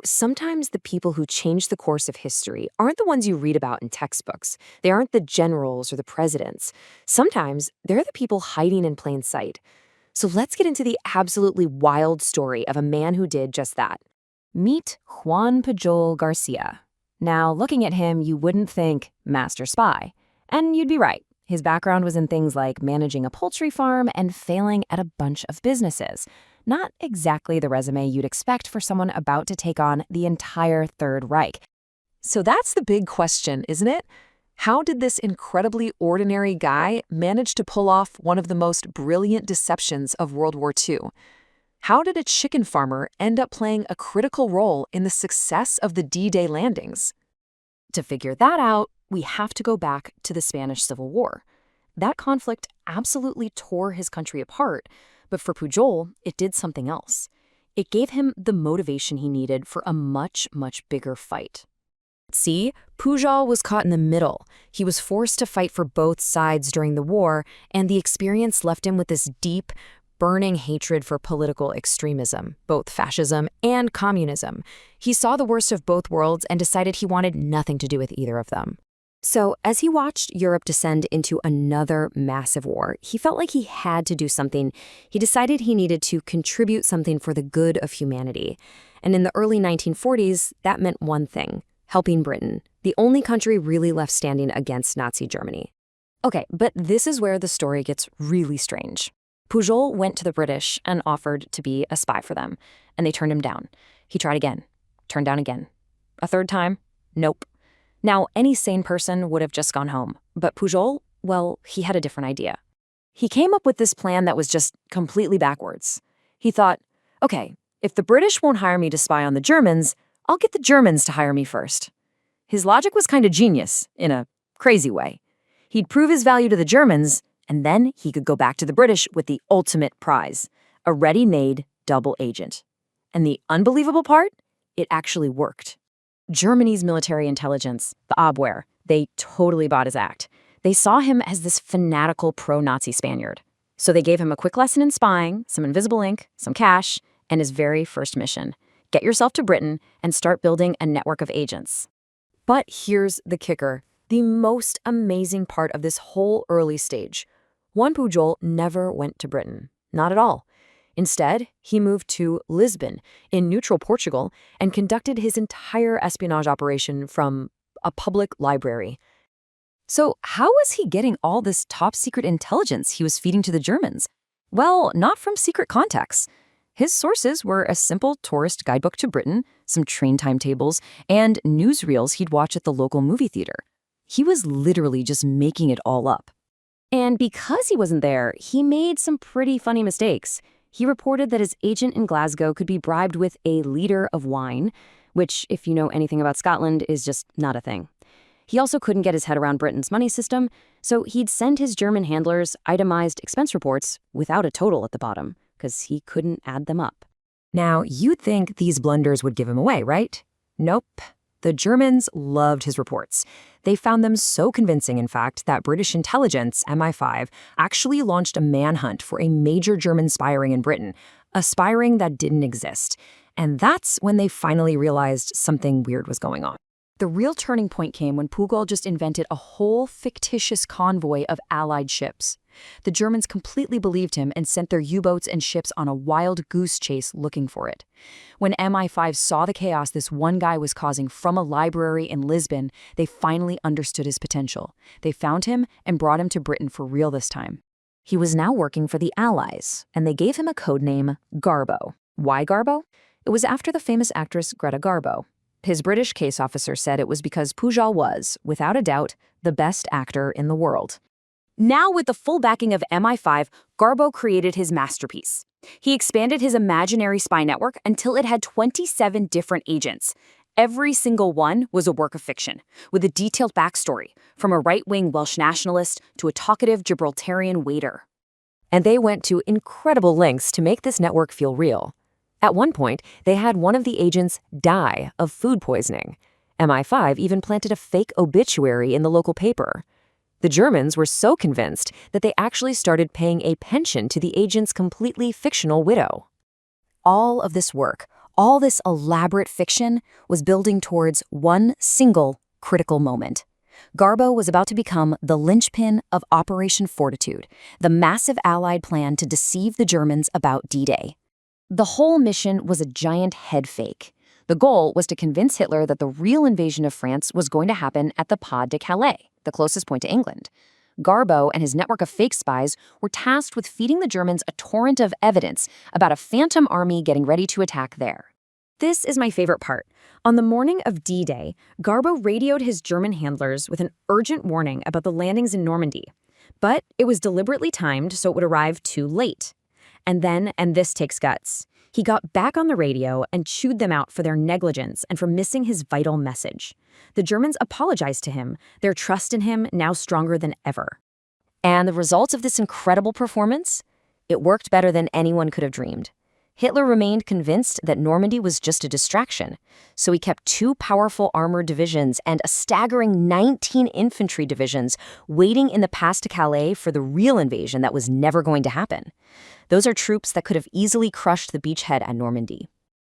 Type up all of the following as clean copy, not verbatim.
Sometimes the people who change the course of history aren't the ones you read about in textbooks. They aren't the generals or the presidents. Sometimes they're the people hiding in plain sight. So let's get into the absolutely wild story of a man who did just that. Meet Juan Pujol García. Now, looking at him, you wouldn't think master spy. And you'd be right. His background was in things like managing a poultry farm and failing at a bunch of businesses. Not exactly the resume you'd expect for someone about to take on the entire Third Reich. So that's the big question, isn't it? How did this incredibly ordinary guy manage to pull off one of the most brilliant deceptions of World War II? How did a chicken farmer end up playing a critical role in the success of the D-Day landings? To figure that out, we have to go back to the Spanish Civil War. That conflict absolutely tore his country apart, but for Pujol, it did something else. It gave him the motivation he needed for a much, much bigger fight. See, Pujol was caught in the middle. He was forced to fight for both sides during the war, and the experience left him with this deep, burning hatred for political extremism, both fascism and communism. He saw the worst of both worlds and decided he wanted nothing to do with either of them. So, as he watched Europe descend into another massive war, he felt like he had to do something. He decided he needed to contribute something for the good of humanity. And in the early 1940s, that meant one thing: helping Britain, the only country really left standing against Nazi Germany. Okay, but this is where the story gets really strange. Pujol went to the British and offered to be a spy for them, and they turned him down. He tried again, turned down again. A third time, nope. Now, any sane person would have just gone home, but Pujol, well, he had a different idea. He came up with this plan that was just completely backwards. He thought, okay, if the British won't hire me to spy on the Germans, I'll get the Germans to hire me first. His logic was kind of genius, in a crazy way. He'd prove his value to the Germans, and then he could go back to the British with the ultimate prize, a ready-made double agent. And the unbelievable part? It actually worked. Germany's military intelligence, the Abwehr, they totally bought his act. They saw him as this fanatical pro-Nazi Spaniard. So they gave him a quick lesson in spying, some invisible ink, some cash, and his very first mission: get yourself to Britain and start building a network of agents. But here's the kicker, the most amazing part of this whole early stage. Juan Pujol never went to Britain, not at all. Instead, he moved to Lisbon, in neutral Portugal, and conducted his entire espionage operation from a public library. So how was he getting all this top-secret intelligence he was feeding to the Germans? Well, not from secret contacts. His sources were a simple tourist guidebook to Britain, some train timetables, and newsreels he'd watch at the local movie theater. He was literally just making it all up. And because he wasn't there, he made some pretty funny mistakes. He reported that his agent in Glasgow could be bribed with a liter of wine, which, if you know anything about Scotland, is just not a thing. He also couldn't get his head around Britain's money system, so he'd send his German handlers itemized expense reports without a total at the bottom, because he couldn't add them up. Now, you'd think these blunders would give him away, right? Nope. The Germans loved his reports. They found them so convincing, in fact, that British intelligence, MI5, actually launched a manhunt for a major German spy ring in Britain, a spy ring that didn't exist. And that's when they finally realized something weird was going on. The real turning point came when Pujol just invented a whole fictitious convoy of Allied ships. The Germans completely believed him and sent their U-boats and ships on a wild goose chase looking for it. When MI5 saw the chaos this one guy was causing from a library in Lisbon, they finally understood his potential. They found him and brought him to Britain for real this time. He was now working for the Allies, and they gave him a codename Garbo. Why Garbo? It was after the famous actress Greta Garbo. His British case officer said it was because Pujol was, without a doubt, the best actor in the world. Now, with the full backing of MI5, Garbo created his masterpiece. He expanded his imaginary spy network until it had 27 different agents. Every single one was a work of fiction, with a detailed backstory, from a right-wing Welsh nationalist to a talkative Gibraltarian waiter. And they went to incredible lengths to make this network feel real. At one point, they had one of the agents die of food poisoning. MI5 even planted a fake obituary in the local paper. The Germans were so convinced that they actually started paying a pension to the agent's completely fictional widow. All of this work, All this elaborate fiction was building towards one single critical moment. Garbo was about to become the linchpin of Operation Fortitude, the massive Allied plan to deceive the Germans about D-Day. The whole mission was a giant head fake. The goal was to convince Hitler that the real invasion of France was going to happen at the Pas-de-Calais, the closest point to England. Garbo and his network of fake spies were tasked with feeding the Germans a torrent of evidence about a phantom army getting ready to attack there. This is my favorite part. On the morning of D-Day, Garbo radioed his German handlers with an urgent warning about the landings in Normandy. But it was deliberately timed so it would arrive too late. And then, and this takes guts, he got back on the radio and chewed them out for their negligence and for missing his vital message. The Germans apologized to him, their trust in him now stronger than ever. And the results of this incredible performance? It worked better than anyone could have dreamed. Hitler remained convinced that Normandy was just a distraction, so he kept 2 powerful armored divisions and a staggering 19 infantry divisions waiting in the Pas-de-Calais for the real invasion that was never going to happen. Those are troops that could have easily crushed the beachhead at Normandy.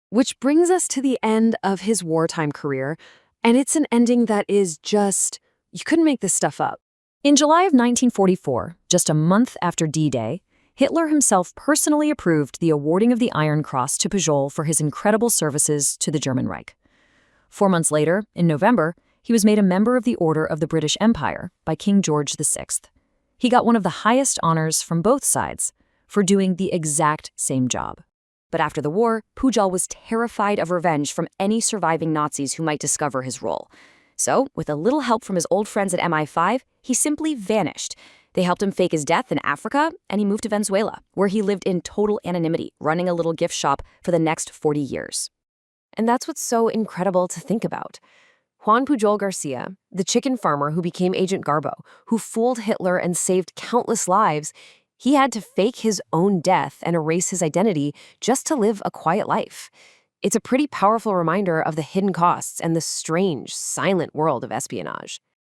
Which brings us to the end of his wartime career, and it's an ending that is just, you couldn't make this stuff up. In July of 1944, just a month after D-Day, Hitler himself personally approved the awarding of the Iron Cross to Pujol for his incredible services to the German Reich. 4 months later, in November, he was made a member of the Order of the British Empire by King George VI. He got one of the highest honors from both sides for doing the exact same job. But after the war, Pujol was terrified of revenge from any surviving Nazis who might discover his role. So, with a little help from his old friends at MI5, he simply vanished. They helped him fake his death in Africa, and he moved to Venezuela, where he lived in total anonymity, running a little gift shop for the next 40 years. And that's what's so incredible to think about. Juan Pujol García, the chicken farmer who became Agent Garbo, who fooled Hitler and saved countless lives, he had to fake his own death and erase his identity just to live a quiet life. It's a pretty powerful reminder of the hidden costs and the strange, silent world of espionage.